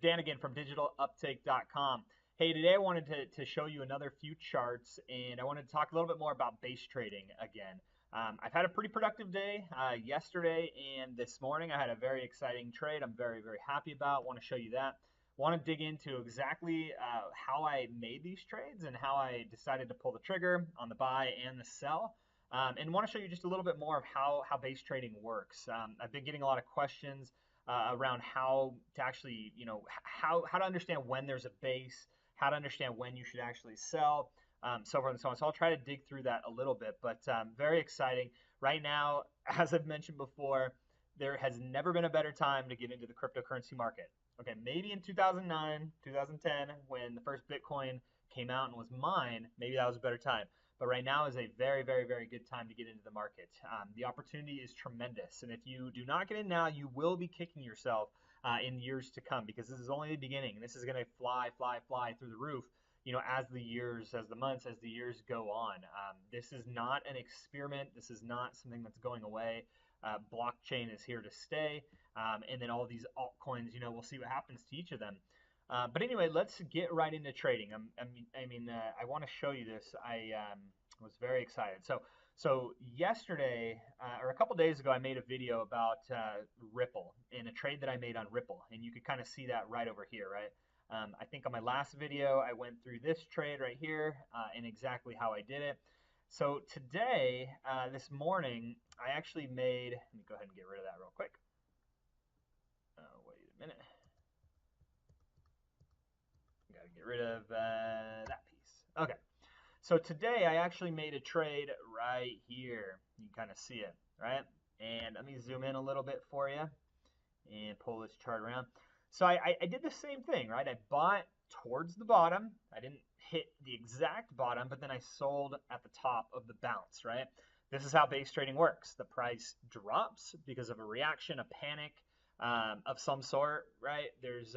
Dan again from digitaluptake.com. Hey, today I wanted to show you another few charts, and I wanted to talk a little bit more about base trading again. I've had a pretty productive day yesterday and this morning. I had a very exciting trade I'm very, very happy about. Want to show you that. Want to dig into exactly how I made these trades and how I decided to pull the trigger on the buy and the sell. And want to show you just a little bit more of how base trading works. I've been getting a lot of questions around how to actually, how to understand when there's a base, how to understand when you should actually sell, so forth and so on. So I'll try to dig through that a little bit, but very exciting. Right now, as I've mentioned before, there has never been a better time to get into the cryptocurrency market. Okay, maybe in 2009, 2010, when the first Bitcoin came out and was mined, maybe that was a better time. But right now is a very, very, very good time to get into the market. The opportunity is tremendous. And if you do not get in now, you will be kicking yourself in years to come, because this is only the beginning. This is going to fly, fly, fly through the roof, as the years, as the months, as the years go on. This is not an experiment. This is not something that's going away. Blockchain is here to stay. And then all these altcoins, we'll see what happens to each of them. But anyway, let's get right into trading. I want to show you this. I was very excited. So yesterday, or a couple days ago, I made a video about Ripple and a trade that I made on Ripple, and you could kind of see that right over here, right? I think on my last video, I went through this trade right here and exactly how I did it. So today, this morning, I actually made. Let me go ahead and get rid of that real quick. Wait a minute. Got to get rid of that piece. Okay. So today I actually made a trade right here. You can kind of see it, right? And let me zoom in a little bit for you and pull this chart around. So I did the same thing, right? I bought towards the bottom. I didn't hit the exact bottom, but then I sold at the top of the bounce, right? This is how base trading works. The price drops because of a reaction, a panic, of some sort, right? There's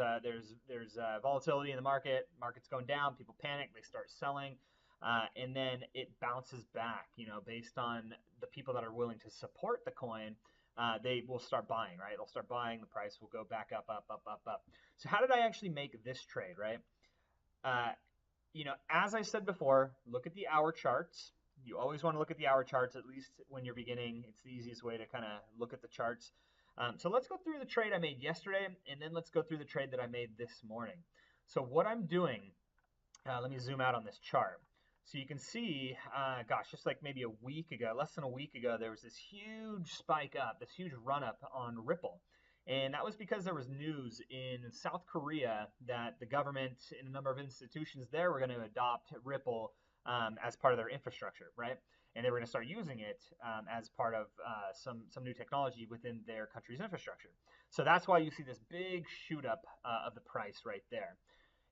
volatility in the market. Market's going down. People panic. They start selling, and then it bounces back. Based on the people that are willing to support the coin, they will start buying, right? They'll start buying. The price will go back up, up, up, up, up. So how did I actually make this trade, right? As I said before, look at the hour charts. You always want to look at the hour charts, at least when you're beginning. It's the easiest way to kind of look at the charts. So let's go through the trade I made yesterday, and then let's go through the trade that I made this morning. So what I'm doing, let me zoom out on this chart. So you can see, just like maybe a week ago, less than a week ago, there was this huge spike up, this huge run up on Ripple. And that was because there was news in South Korea that the government and a number of institutions there were going to adopt Ripple as part of their infrastructure, right? And they were going to start using it as part of some new technology within their country's infrastructure. So that's why you see this big shoot up of the price right there.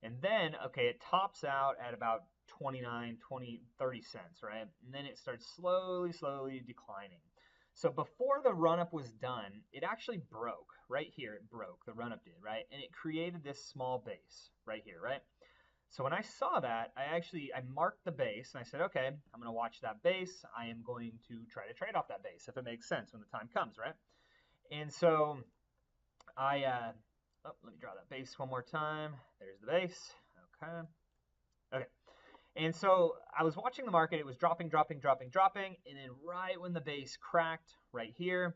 And then, okay, it tops out at about 29, 20, 30 cents, right? And then it starts slowly, slowly declining. So before the run-up was done, it actually broke. Right here, it broke. The run-up did, right? And it created this small base right here, right? So when I saw that, I marked the base, and I said, okay, I'm going to watch that base. I am going to try to trade off that base if it makes sense when the time comes, right? And so let me draw that base one more time. There's the base. Okay. And so I was watching the market. It was dropping, dropping, dropping, dropping. And then right when the base cracked right here,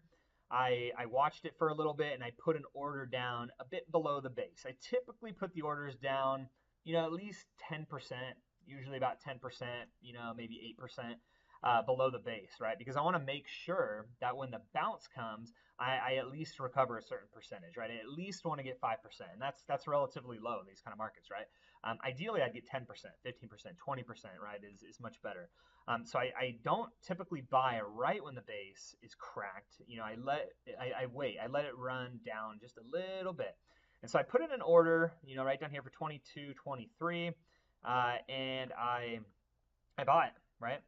I watched it for a little bit, and I put an order down a bit below the base. I typically put the orders down, at least 10%, usually about 10%, maybe 8% below the base, right? Because I want to make sure that when the bounce comes, I at least recover a certain percentage, right? I at least want to get 5%, and that's relatively low in these kind of markets, right? Ideally, I'd get 10%, 15%, 20%, right? Is much better. So I don't typically buy right when the base is cracked. I wait. I let it run down just a little bit. And so I put in an order, right down here for 22, 23, and I bought, right?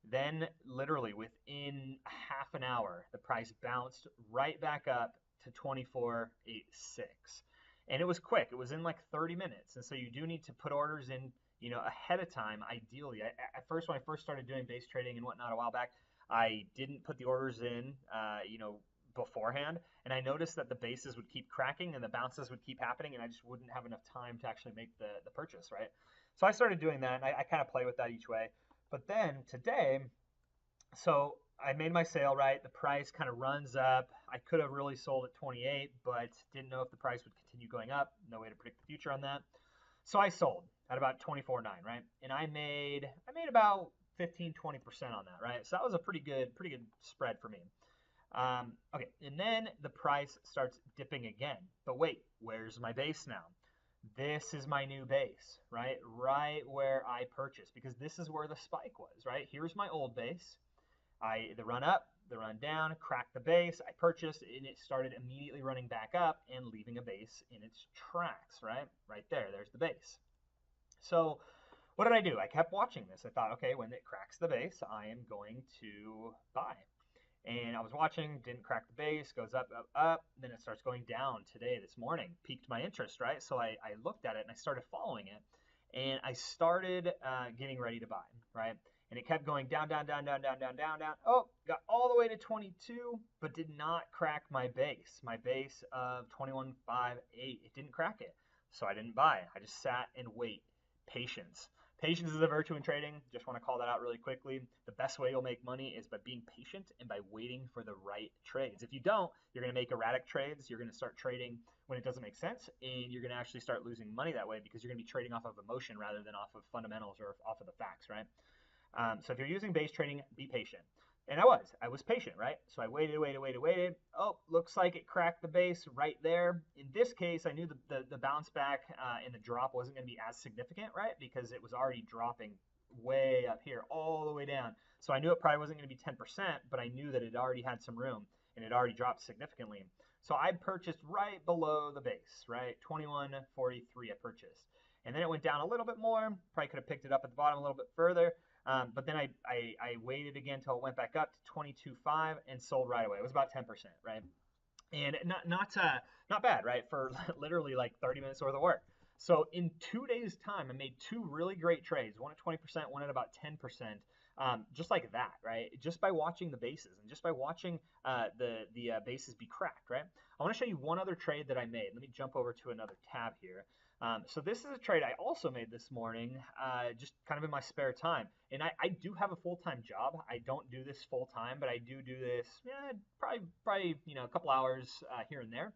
Then literally within half an hour, the price bounced right back up to 24.86. And it was quick. It was in like 30 minutes. And so you do need to put orders in, ahead of time, ideally. At first, when I first started doing base trading and whatnot a while back, I didn't put the orders in, beforehand, and I noticed that the bases would keep cracking and the bounces would keep happening, and I just wouldn't have enough time to actually make the purchase, right? So I started doing that, and I kind of play with that each way. But then today, so I made my sale, right? The price kind of runs up. I could have really sold at 28, but didn't know if the price would continue going up. No way to predict the future on that. So I sold at about 24.9, right? And I made about 15, 20% on that, right? So that was a pretty good spread for me. Okay, and then the price starts dipping again. But wait, where's my base now? This is my new base, right? Right where I purchased, because this is where the spike was, right? Here's my old base. The run up, the run down, cracked the base, I purchased, and it started immediately running back up and leaving a base in its tracks, right? Right there, there's the base. So what did I do? I kept watching this. I thought, okay, when it cracks the base, I am going to buy. And I was watching, didn't crack the base, goes up, up, up, then it starts going down today, this morning, piqued my interest, right? So I looked at it and I started following it, and I started getting ready to buy, right? And it kept going down, down, down, down, down, down, down, down. Oh, got all the way to 22, but did not crack my base of 21.58. It didn't crack it, so I didn't buy. I just sat and wait. Patience. Patience is a virtue in trading. Just want to call that out really quickly. The best way you'll make money is by being patient and by waiting for the right trades. If you don't, you're going to make erratic trades. You're going to start trading when it doesn't make sense, and you're going to actually start losing money that way because you're going to be trading off of emotion rather than off of fundamentals or off of the facts, right? So if you're using base trading, be patient. And I was patient, right? So I waited. Oh, looks like it cracked the base right there. In this case, I knew the bounce back and the drop wasn't going to be as significant, right? Because it was already dropping way up here, all the way down. So I knew it probably wasn't going to be 10%, but I knew that it already had some room and it already dropped significantly. So I purchased right below the base, right? 21.43 I purchased. And then it went down a little bit more. Probably could have picked it up at the bottom a little bit further. But then I waited again until it went back up to 22.5 and sold right away. It was about 10%, right? And not bad, right? For literally like 30 minutes worth of work. So in 2 days' time, I made two really great trades. One at 20%, one at about 10%. Just like that, right? Just by watching the bases and just by watching the bases be cracked, right? I want to show you one other trade that I made. Let me jump over to another tab here. So this is a trade I also made this morning, just kind of in my spare time. And I do have a full-time job. I don't do this full-time, but I do this, probably a couple hours here and there.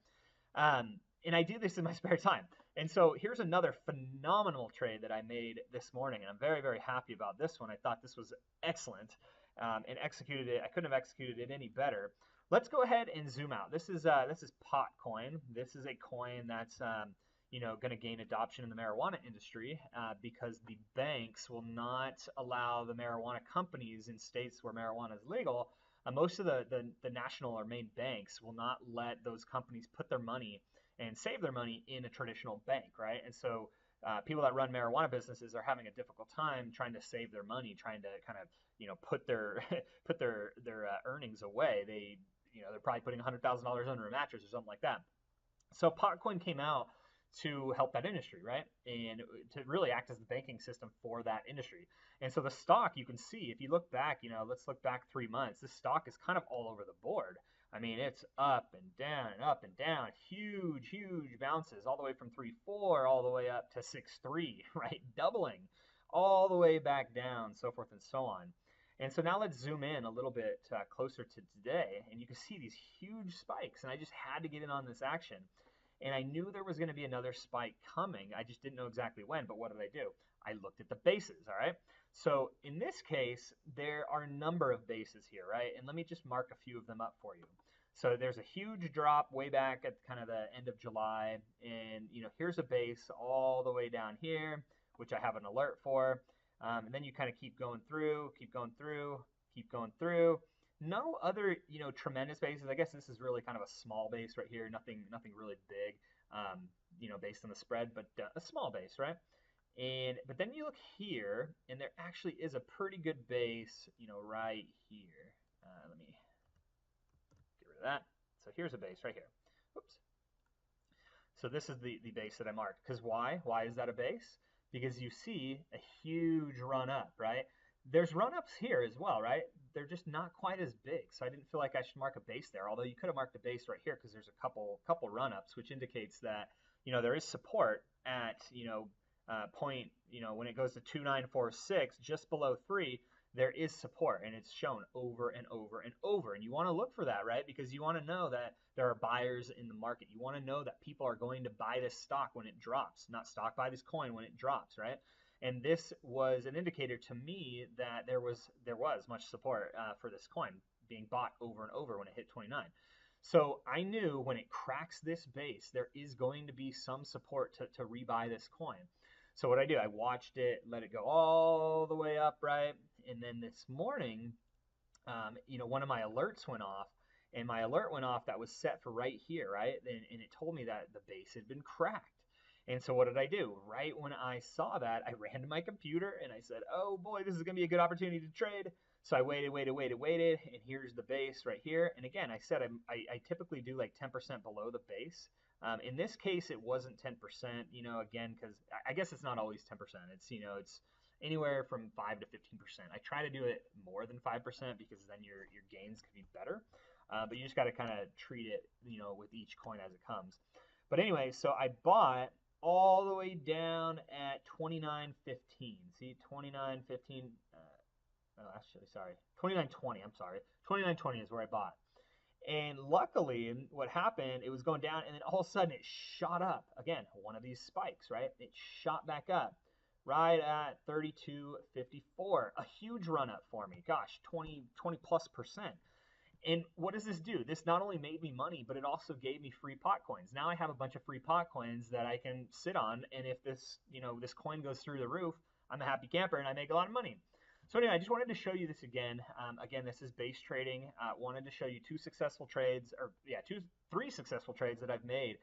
And I do this in my spare time. And so here's another phenomenal trade that I made this morning, and I'm very, very happy about this one. I thought this was excellent, and executed it. I couldn't have executed it any better. Let's go ahead and zoom out. This is Potcoin. This is a coin that's going to gain adoption in the marijuana industry because the banks will not allow the marijuana companies in states where marijuana is legal. Most of the national or main banks will not let those companies put their money and save their money in a traditional bank, right? And so people that run marijuana businesses are having a difficult time trying to save their money, trying to kind of put their earnings away. They're probably putting $100,000 under a mattress or something like that. So Potcoin came out to help that industry, right? And to really act as the banking system for that industry. And so the stock, you can see, if you look back, let's look back 3 months, this stock is kind of all over the board. I mean, it's up and down and up and down, huge, huge bounces, all the way from 3.4 all the way up to 6.3, right? Doubling all the way back down, so forth and so on. And so now let's zoom in a little bit closer to today, and you can see these huge spikes, and I just had to get in on this action. And I knew there was going to be another spike coming. I just didn't know exactly when, but what did I do? I looked at the bases, all right? So in this case, there are a number of bases here, right? And let me just mark a few of them up for you. So there's a huge drop way back at kind of the end of July. And, here's a base all the way down here, which I have an alert for. And then you kind of keep going through, keep going through, keep going through. No other, tremendous bases. I guess this is really kind of a small base right here. Nothing really big, based on the spread, but a small base, right? But then you look here, and there actually is a pretty good base, right here. Let me get rid of that. So here's a base right here. Oops. So this is the base that I marked. Because why? Why is that a base? Because you see a huge run up, right? There's run ups here as well, right? they're just not quite as big. So I didn't feel like I should mark a base there. Although you could have marked a base right here because there's a couple run-ups, which indicates that there is support at point when it goes to 2946 just below 3. There is support, and it's shown over and over and over. And you want to look for that, right? Because you want to know that there are buyers in the market. You want to know that people are going to buy this stock when it drops, not stock buy this coin when it drops, right? And this was an indicator to me that there was much support for this coin being bought over and over when it hit 29. So I knew when it cracks this base, there is going to be some support to rebuy this coin. So what I do, I watched it, let it go all the way up, right? And then this morning, one of my alerts went off, and my alert went off that was set for right here, right? And it told me that the base had been cracked. And so what did I do? Right when I saw that, I ran to my computer and I said, oh boy, this is going to be a good opportunity to trade. So I waited, and here's the base right here. And again, I said I typically do like 10% below the base. In this case, it wasn't 10%, again, because I guess it's not always 10%. It's, it's anywhere from 5 to 15%. I try to do it more than 5% because then your gains could be better. But you just got to kind of treat it, with each coin as it comes. But anyway, so I bought all the way down at 29.15. See, 29.15. Actually, sorry, 29.20. I'm sorry, 29.20 is where I bought. And luckily, what happened, it was going down, and then all of a sudden it shot up. Again, one of these spikes, right? It shot back up right at 32.54. A huge run up for me. Gosh, 20 plus %. And what does this do? This not only made me money, but it also gave me free pot coins. Now I have a bunch of free pot coins that I can sit on, and if this, this coin goes through the roof, I'm a happy camper and I make a lot of money. So anyway, I just wanted to show you this again. Again, this is base trading. Wanted to show you three successful trades that I've made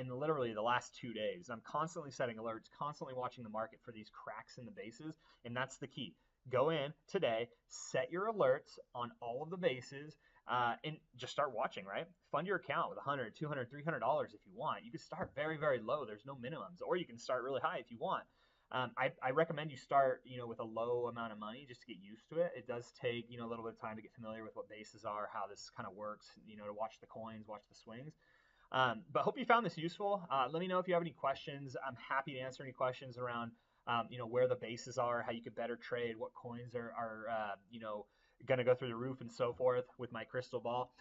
in literally the last 2 days. I'm constantly setting alerts, constantly watching the market for these cracks in the bases, and that's the key. Go in today, set your alerts on all of the bases, and just start watching, right? Fund your account with $100, $200, $300 if you want. You can start very, very low. There's no minimums, or you can start really high if you want. I recommend you start, with a low amount of money just to get used to it. It does take, a little bit of time to get familiar with what bases are, how this kind of works, to watch the coins, watch the swings. But hope you found this useful. Let me know if you have any questions. I'm happy to answer any questions around, where the bases are, how you could better trade, what coins are going to go through the roof and so forth with my crystal ball.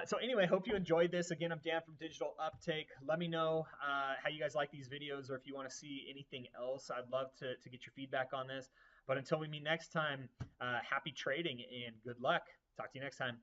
So anyway, hope you enjoyed this. Again, I'm Dan from Digital Uptake. Let me know how you guys like these videos, or if you want to see anything else. I'd love to get your feedback on this. But until we meet next time, happy trading and good luck. Talk to you next time.